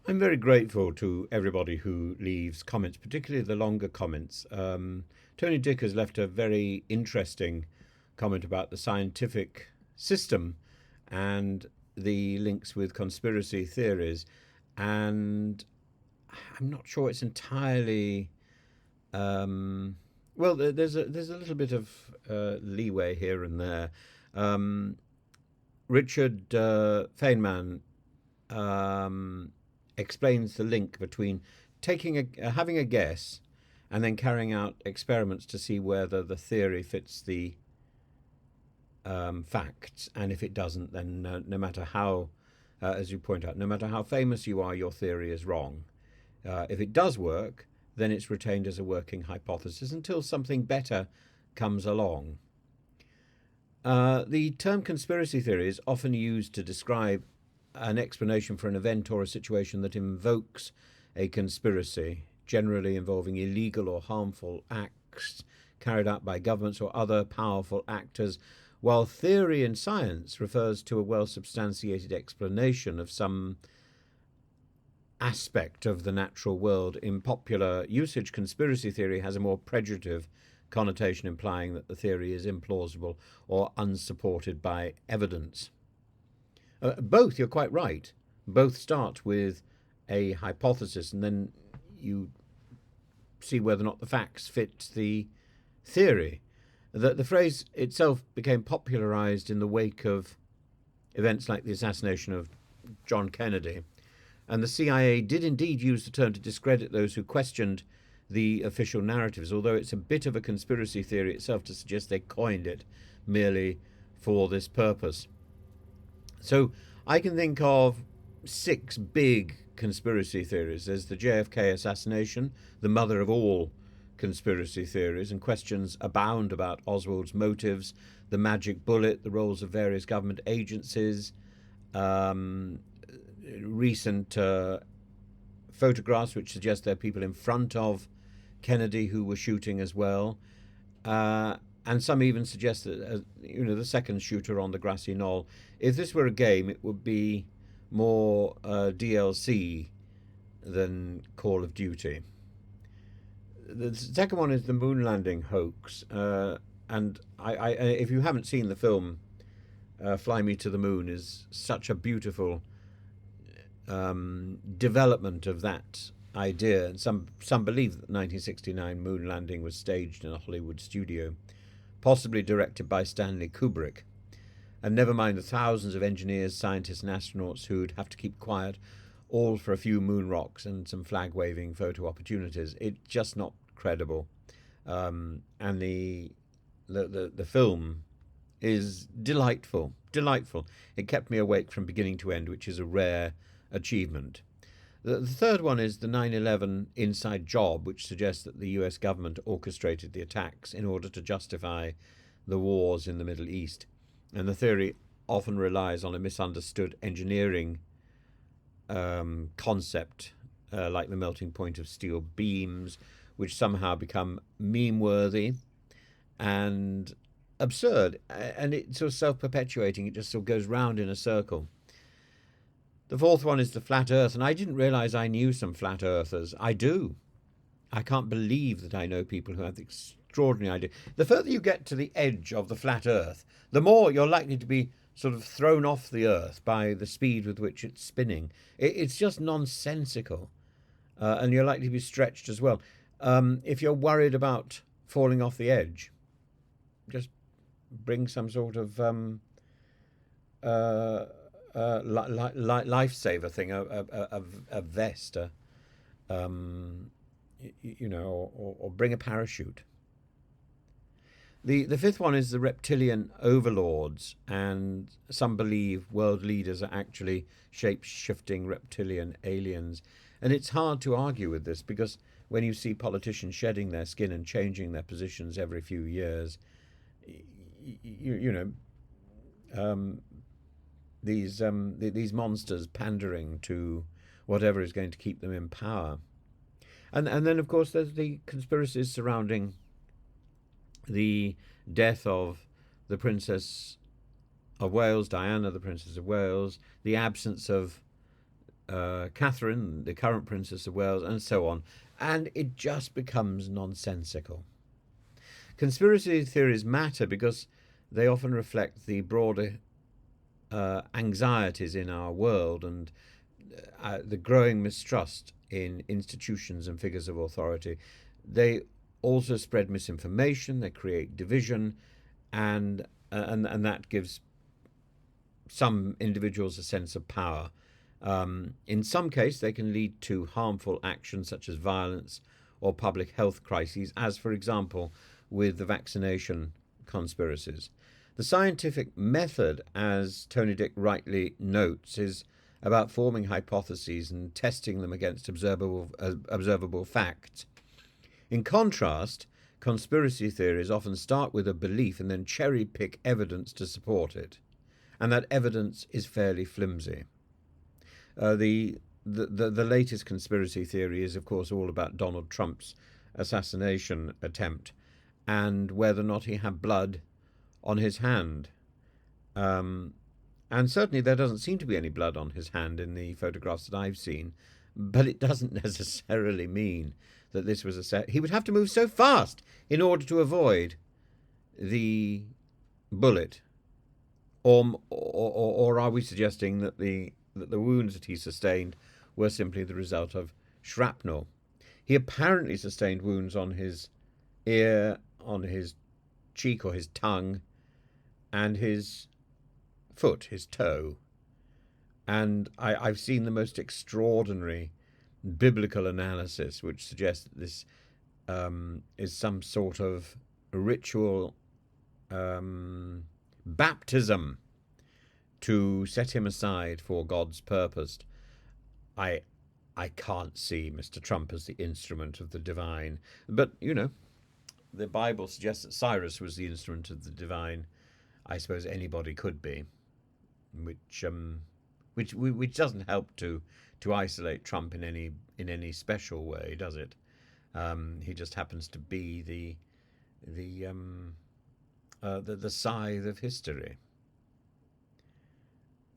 I'm very grateful to everybody who leaves comments, particularly the longer comments. Tony Dick has left a very interesting comment about the scientific system and the links with conspiracy theories. And I'm not sure it's entirely. Um, well, there's a little bit of leeway here and there. Um, Richard Feynman um, explains the link between having a guess and then carrying out experiments to see whether the theory fits the facts, and if it doesn't, then no matter how, as you point out, no matter how famous you are, your theory is wrong. If it does work, then it's retained as a working hypothesis until something better comes along. The term conspiracy theory is often used to describe an explanation for an event or a situation that invokes a conspiracy, generally involving illegal or harmful acts carried out by governments or other powerful actors, while theory in science refers to a well substantiated explanation of some aspect of the natural world. In popular usage, conspiracy theory has a more pejorative connotation, implying that the theory is implausible or unsupported by evidence. Both, you're quite right. Both start with a hypothesis, and then you see whether or not the facts fit the theory. The phrase itself became popularized in the wake of events like the assassination of John Kennedy, and the CIA did indeed use the term to discredit those who questioned the official narratives, although it's a bit of a conspiracy theory itself to suggest they coined it merely for this purpose. So I can think of six big conspiracy theories. There's the JFK assassination, the mother of all conspiracy theories, and questions abound about Oswald's motives, the magic bullet, the roles of various government agencies, um, recent photographs which suggest there are people in front of Kennedy who were shooting as well. And some even suggest that, the second shooter on the grassy knoll, if this were a game, it would be more DLC than Call of Duty. The second one is the moon landing hoax. And if you haven't seen the film, Fly Me to the Moon is such a beautiful development of that idea. And some believe that the 1969 moon landing was staged in a Hollywood studio, possibly directed by Stanley Kubrick. And never mind the thousands of engineers, scientists, and astronauts who'd have to keep quiet, all for a few moon rocks and some flag waving photo opportunities. It's just not credible. And the film is delightful. Delightful. It kept me awake from beginning to end, which is a rare achievement. The third one is the 9/11 inside job, which suggests that the US government orchestrated the attacks in order to justify the wars in the Middle East. And the theory often relies on a misunderstood engineering concept, like the melting point of steel beams, which somehow become meme-worthy and absurd. And it's sort of self-perpetuating. It just sort of goes round in a circle. The fourth one is the flat earth, and I didn't realize I knew some flat earthers. I do. I can't believe that I know people who have the extraordinary idea. The further you get to the edge of the flat earth, the more you're likely to be sort of thrown off the earth by the speed with which it's spinning. It's just nonsensical, and you're likely to be stretched as well. If you're worried about falling off the edge, just bring some sort of lifesaver thing, a vest, or bring a parachute. The fifth one is the reptilian overlords, and some believe world leaders are actually shape-shifting reptilian aliens. And it's hard to argue with this, because when you see politicians shedding their skin and changing their positions every few years, these monsters pandering to whatever is going to keep them in power. And then, of course, there's the conspiracies surrounding the death of the Princess of Wales, Diana, the Princess of Wales, the absence of Catherine, the current Princess of Wales, and so on. And it just becomes nonsensical. Conspiracy theories matter because they often reflect the broader anxieties in our world and the growing mistrust in institutions and figures of authority. They also spread misinformation, they create division, and that gives some individuals a sense of power. In some cases, they can lead to harmful actions such as violence or public health crises, as, for example, with the vaccination conspiracies. The scientific method, as Tony Dick rightly notes, is about forming hypotheses and testing them against observable facts. In contrast, conspiracy theories often start with a belief and then cherry-pick evidence to support it, and that evidence is fairly flimsy. The latest conspiracy theory is, of course, all about Donald Trump's assassination attempt and whether or not he had blood on his hand. And certainly there doesn't seem to be any blood on his hand in the photographs that I've seen, but it doesn't necessarily mean that this was he would have to move so fast in order to avoid the bullet. Or are we suggesting that the wounds that he sustained were simply the result of shrapnel? He apparently sustained wounds on his ear, on his cheek or his tongue, and his foot, his toe. And I've seen the most extraordinary biblical analysis which suggests that this is some sort of ritual baptism to set him aside for God's purpose. I can't see Mr. Trump as the instrument of the divine, but the Bible suggests that Cyrus was the instrument of the divine. I suppose anybody could be, which doesn't help to isolate Trump in any special way, does it? He just happens to be the scythe of history.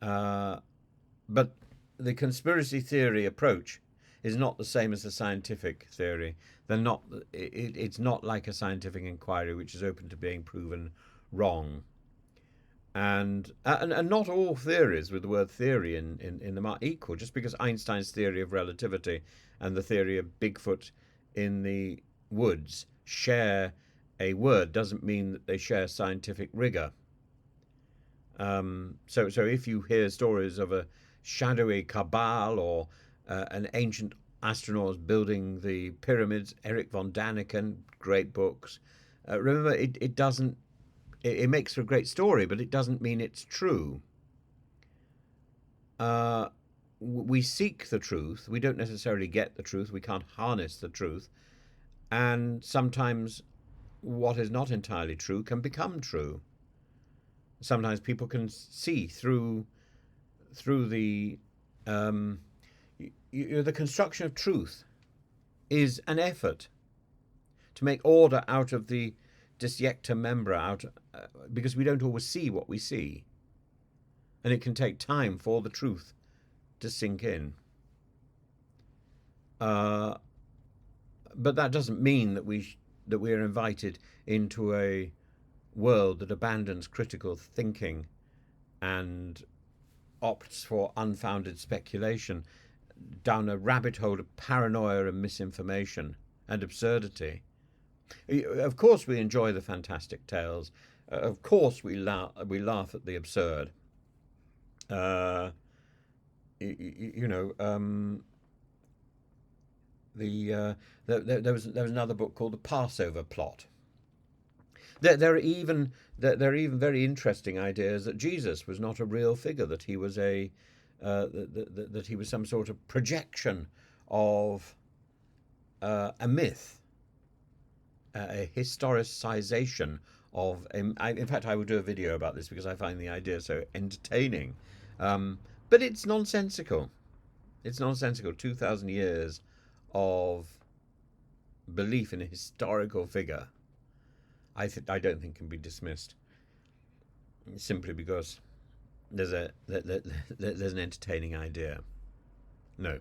But the conspiracy theory approach is not the same as the scientific theory. It's not like a scientific inquiry which is open to being proven wrong. And not all theories with the word theory in them are equal. Just because Einstein's theory of relativity and the theory of Bigfoot in the woods share a word doesn't mean that they share scientific rigor. So if you hear stories of a shadowy cabal or an ancient astronauts building the pyramids, Eric von Daniken, great books, remember it doesn't. It makes for a great story, but it doesn't mean it's true. We seek the truth. We don't necessarily get the truth. We can't harness the truth. And sometimes what is not entirely true can become true. Sometimes people can see through the the construction of truth is an effort to make order out of the dissect membra, because we don't always see what we see, and it can take time for the truth to sink in. But that doesn't mean that we are invited into a world that abandons critical thinking and opts for unfounded speculation down a rabbit hole of paranoia and misinformation and absurdity. Of course we enjoy the fantastic tales. Of course we laugh at the absurd. There was another book called The Passover Plot. There are even very interesting ideas that Jesus was not a real figure, that he was that he was some sort of projection of a myth, a historicization of. In fact, I will do a video about this because I find the idea so entertaining. But it's nonsensical. It's nonsensical. 2,000 years of belief in a historical figure, I don't think can be dismissed simply because there's an entertaining idea. No.